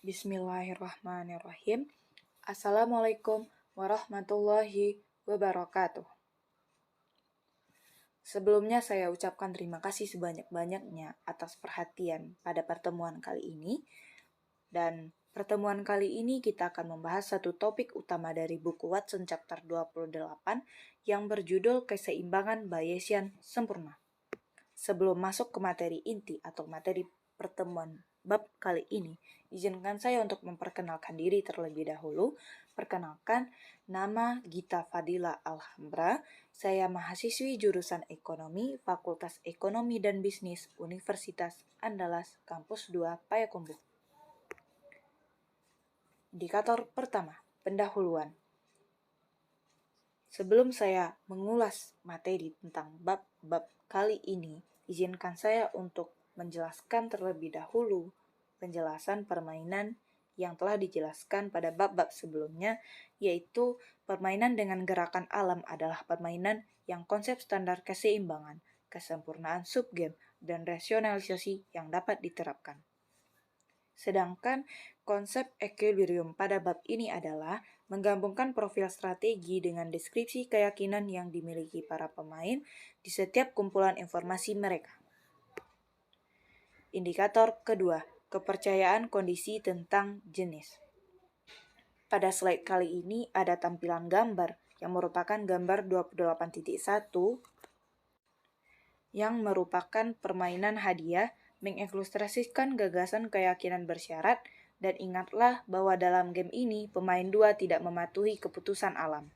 Bismillahirrahmanirrahim. Assalamualaikum warahmatullahi wabarakatuh. Sebelumnya saya ucapkan terima kasih sebanyak-banyaknya atas perhatian pada pertemuan kali ini. Dan pertemuan kali ini kita akan membahas satu topik utama dari buku Watson chapter 28 yang berjudul Keseimbangan Bayesian Sempurna. Sebelum masuk ke materi inti atau materi pertemuan bab kali ini, izinkan saya untuk memperkenalkan diri terlebih dahulu. Perkenalkan, nama Gita Fadila Alhambra. Saya mahasiswi jurusan Ekonomi, Fakultas Ekonomi dan Bisnis Universitas Andalas, Kampus 2, Payakumbuh. Indikator pertama, pendahuluan. Sebelum saya mengulas materi tentang bab-bab kali ini, izinkan saya untuk menjelaskan terlebih dahulu penjelasan permainan yang telah dijelaskan pada bab-bab sebelumnya, yaitu permainan dengan gerakan alam adalah permainan yang konsep standar keseimbangan, kesempurnaan subgame, dan rasionalisasi yang dapat diterapkan. Sedangkan konsep equilibrium pada bab ini adalah menggabungkan profil strategi dengan deskripsi keyakinan yang dimiliki para pemain di setiap kumpulan informasi mereka. Indikator kedua, kepercayaan kondisi tentang jenis. Pada slide kali ini ada tampilan gambar yang merupakan gambar 28.1 yang merupakan permainan hadiah mengilustrasikan gagasan keyakinan bersyarat, dan ingatlah bahwa dalam game ini pemain 2 tidak mematuhi keputusan alam.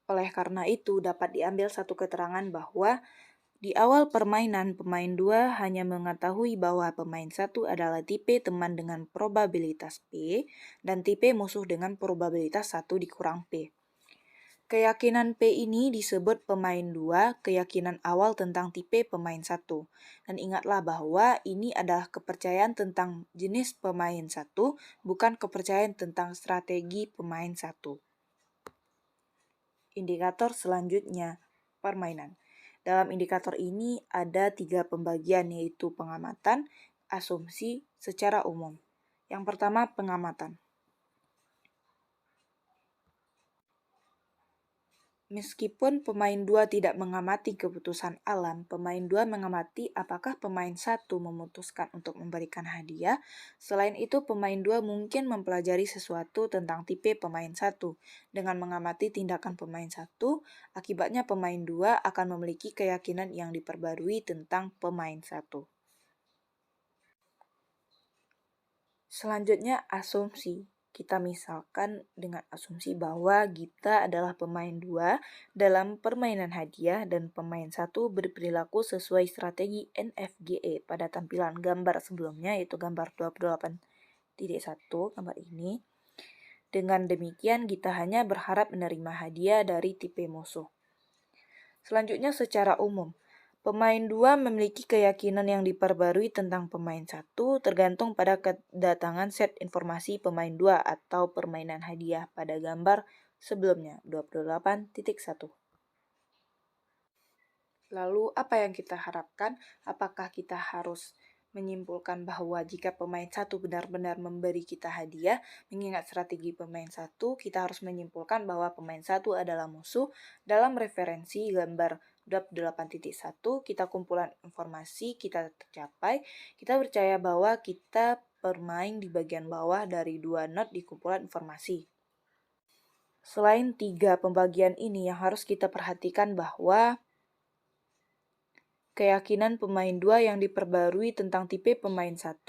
Oleh karena itu dapat diambil satu keterangan bahwa di awal permainan pemain 2 hanya mengetahui bahwa pemain 1 adalah tipe teman dengan probabilitas P dan tipe musuh dengan probabilitas 1 dikurang P. Keyakinan P ini disebut pemain 2 keyakinan awal tentang tipe pemain 1. Dan ingatlah bahwa ini adalah kepercayaan tentang jenis pemain 1, bukan kepercayaan tentang strategi pemain 1. Indikator selanjutnya, permainan. Dalam indikator ini ada 3 pembagian, yaitu pengamatan, asumsi, secara umum. Yang pertama, pengamatan. Meskipun pemain 2 tidak mengamati keputusan alam, pemain 2 mengamati apakah pemain 1 memutuskan untuk memberikan hadiah. Selain itu, pemain 2 mungkin mempelajari sesuatu tentang tipe pemain 1. Dengan mengamati tindakan pemain 1, akibatnya pemain 2 akan memiliki keyakinan yang diperbarui tentang pemain 1. Selanjutnya, asumsi. Kita misalkan dengan asumsi bahwa Gita adalah pemain 2 dalam permainan hadiah dan pemain 1 berperilaku sesuai strategi NFGE pada tampilan gambar sebelumnya, yaitu gambar 28.1, gambar ini. Dengan demikian, Gita hanya berharap menerima hadiah dari tipe musuh. Selanjutnya, secara umum. Pemain 2 memiliki keyakinan yang diperbarui tentang pemain 1 tergantung pada kedatangan set informasi pemain 2 atau permainan hadiah pada gambar sebelumnya 28.1. Lalu apa yang kita harapkan? Apakah kita harus menyimpulkan bahwa jika pemain 1 benar-benar memberi kita hadiah, mengingat strategi pemain 1, kita harus menyimpulkan bahwa pemain 1 adalah musuh? Dalam referensi gambar 28.1, kita kumpulan informasi kita tercapai, kita percaya bahwa kita bermain di bagian bawah dari 2 not di kumpulan informasi. Selain 3 pembagian ini yang harus kita perhatikan bahwa keyakinan pemain 2 yang diperbarui tentang tipe pemain 1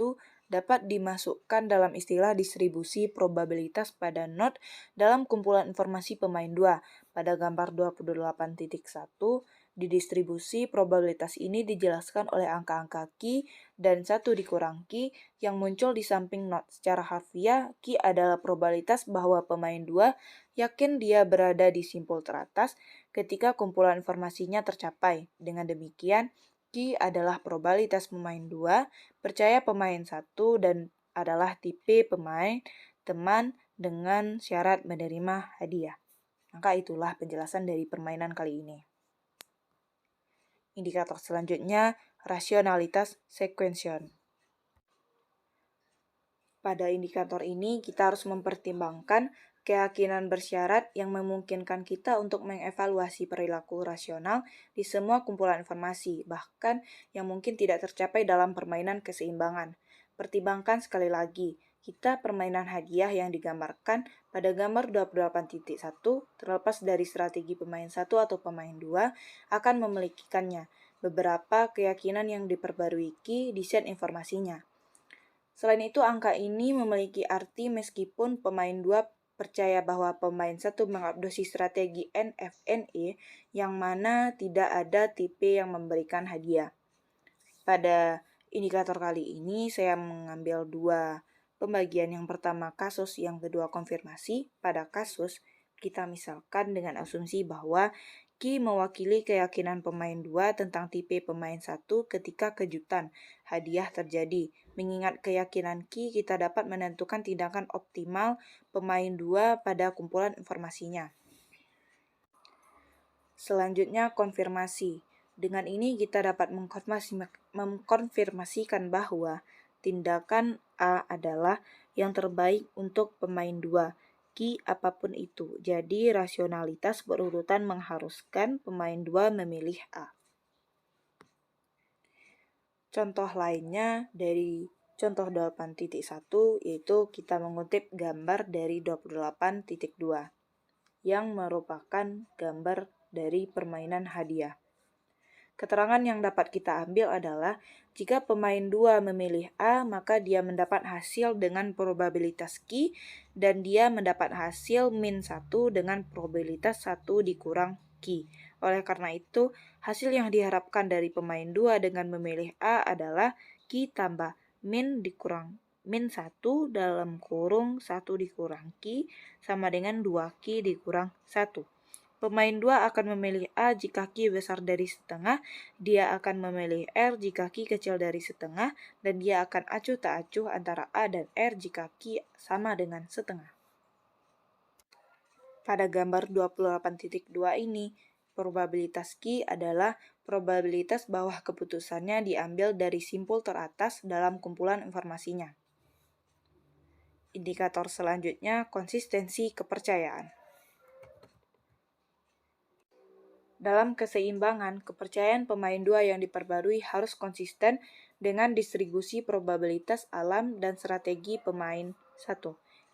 dapat dimasukkan dalam istilah distribusi probabilitas pada not dalam kumpulan informasi pemain 2. Pada gambar 28.1, di distribusi probabilitas ini dijelaskan oleh angka-angka Q dan 1 dikurang Q yang muncul di samping not. Secara harfiah, Q adalah probabilitas bahwa pemain 2 yakin dia berada di simpul teratas ketika kumpulan informasinya tercapai. Dengan demikian, Q adalah probabilitas pemain 2 percaya pemain 1 dan adalah tipe pemain teman dengan syarat menerima hadiah. Maka itulah penjelasan dari permainan kali ini. Indikator selanjutnya, rasionalitas sequential. Pada indikator ini, kita harus mempertimbangkan keyakinan bersyarat yang memungkinkan kita untuk mengevaluasi perilaku rasional di semua kumpulan informasi, bahkan yang mungkin tidak tercapai dalam permainan keseimbangan. Pertimbangkan sekali lagi, kita permainan hadiah yang digambarkan pada gambar 28.1 terlepas dari strategi pemain 1 atau pemain 2 akan memilikikannya beberapa keyakinan yang diperbarui Ki di set informasinya. Selain itu, angka ini memiliki arti meskipun pemain 2 percaya bahwa pemain 1 mengadopsi strategi NFNE yang mana tidak ada tipe yang memberikan hadiah. Pada indikator kali ini, saya mengambil dua pembagian. Yang pertama kasus, yang kedua konfirmasi. Pada kasus, kita misalkan dengan asumsi bahwa Ki mewakili keyakinan pemain 2 tentang tipe pemain 1 ketika kejutan hadiah terjadi. Mengingat keyakinan Ki, kita dapat menentukan tindakan optimal pemain 2 pada kumpulan informasinya. Selanjutnya, konfirmasi. Dengan ini kita dapat mengkonfirmasikan bahwa tindakan A adalah yang terbaik untuk pemain 2. Ki apapun itu. Jadi rasionalitas berurutan mengharuskan pemain 2 memilih A. Contoh lainnya dari contoh 8.1 yaitu kita mengutip gambar dari 28.2 yang merupakan gambar dari permainan hadiah. Keterangan yang dapat kita ambil adalah jika pemain 2 memilih A, maka dia mendapat hasil dengan probabilitas Ki dan dia mendapat hasil min 1 dengan probabilitas 1 dikurang Ki. Oleh karena itu, hasil yang diharapkan dari pemain 2 dengan memilih A adalah Ki tambah min dikurang min 1 dalam kurung 1 dikurang Ki sama dengan 2 Ki dikurang 1. Pemain 2 akan memilih A jika Ki besar dari setengah, dia akan memilih R jika Ki kecil dari setengah, dan dia akan acuh tak acuh antara A dan R jika Ki sama dengan setengah. Pada gambar 28.2 ini, probabilitas Ki adalah probabilitas bahwa keputusannya diambil dari simpul teratas dalam kumpulan informasinya. Indikator selanjutnya, konsistensi kepercayaan. Dalam keseimbangan, kepercayaan pemain 2 yang diperbarui harus konsisten dengan distribusi probabilitas alam dan strategi pemain 1.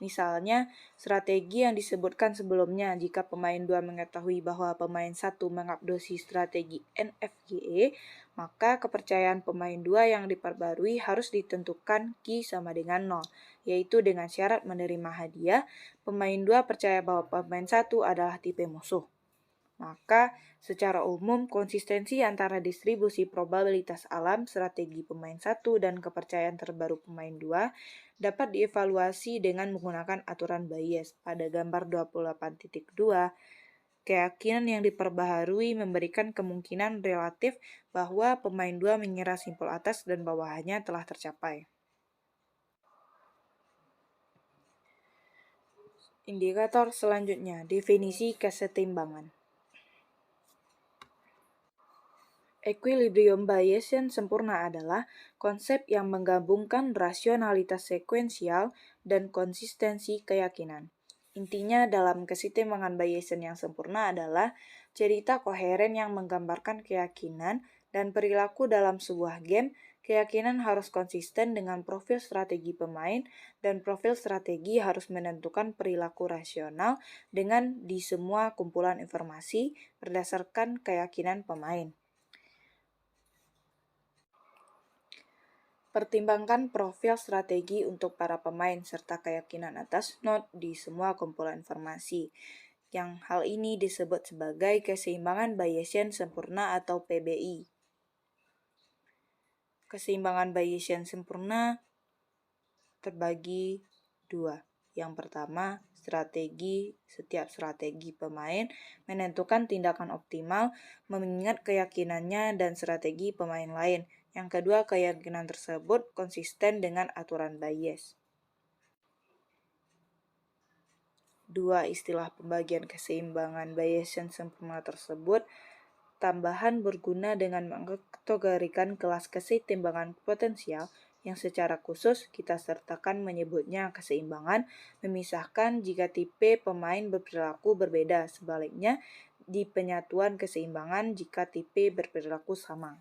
Misalnya, strategi yang disebutkan sebelumnya jika pemain 2 mengetahui bahwa pemain 1 mengadopsi strategi NFGE, maka kepercayaan pemain 2 yang diperbarui harus ditentukan Ki sama dengan 0, yaitu dengan syarat menerima hadiah, pemain 2 percaya bahwa pemain 1 adalah tipe musuh. Maka, secara umum, konsistensi antara distribusi probabilitas alam, strategi pemain 1, dan kepercayaan terbaru pemain 2 dapat dievaluasi dengan menggunakan aturan Bayes. Pada gambar 28.2, keyakinan yang diperbaharui memberikan kemungkinan relatif bahwa pemain 2 mengira simpul atas dan bawahannya telah tercapai. Indikator selanjutnya, definisi kesetimbangan. Equilibrium Bayesian sempurna adalah konsep yang menggabungkan rasionalitas sekuensial dan konsistensi keyakinan. Intinya dalam kesetimbangan Bayesian yang sempurna adalah cerita koheren yang menggambarkan keyakinan dan perilaku dalam sebuah game. Keyakinan harus konsisten dengan profil strategi pemain dan profil strategi harus menentukan perilaku rasional dengan di semua kumpulan informasi berdasarkan keyakinan pemain. Pertimbangkan profil strategi untuk para pemain serta keyakinan atas node di semua kumpulan informasi. Yang hal ini disebut sebagai keseimbangan Bayesian sempurna atau PBI. Keseimbangan Bayesian sempurna terbagi dua. Yang pertama, setiap strategi pemain menentukan tindakan optimal mengingat keyakinannya dan strategi pemain lain. Yang kedua, keyakinan tersebut konsisten dengan aturan Bayes. Dua istilah pembagian keseimbangan Bayesian sempurna tersebut tambahan berguna dengan mengkategorikan kelas keseimbangan potensial yang secara khusus kita sertakan menyebutnya keseimbangan, memisahkan jika tipe pemain berperilaku berbeda, sebaliknya di penyatuan keseimbangan jika tipe berperilaku sama.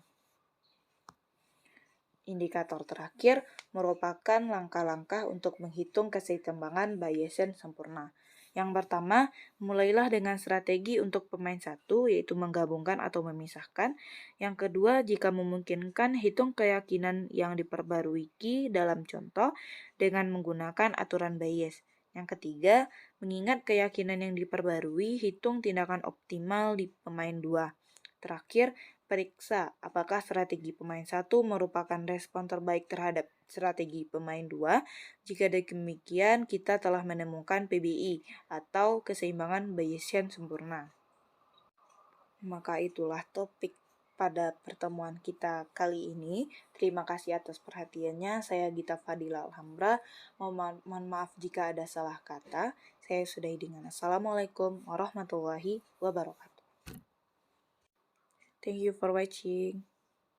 Indikator terakhir merupakan langkah-langkah untuk menghitung keseimbangan Bayesian sempurna. Yang pertama, mulailah dengan strategi untuk pemain satu, yaitu menggabungkan atau memisahkan. Yang kedua, jika memungkinkan, hitung keyakinan yang diperbarui dalam contoh dengan menggunakan aturan Bayes. Yang ketiga, mengingat keyakinan yang diperbarui, hitung tindakan optimal di pemain 2. Terakhir, periksa apakah strategi pemain satu merupakan respon terbaik terhadap strategi pemain 2. Jika demikian, kita telah menemukan PBI atau keseimbangan Bayesian sempurna. Maka itulah topik pada pertemuan kita kali ini. Terima kasih atas perhatiannya. Saya Gita Fadila Alhambra. Mohon maaf jika ada salah kata. Saya sudahi dengan Assalamualaikum warahmatullahi wabarakatuh. Thank you for watching.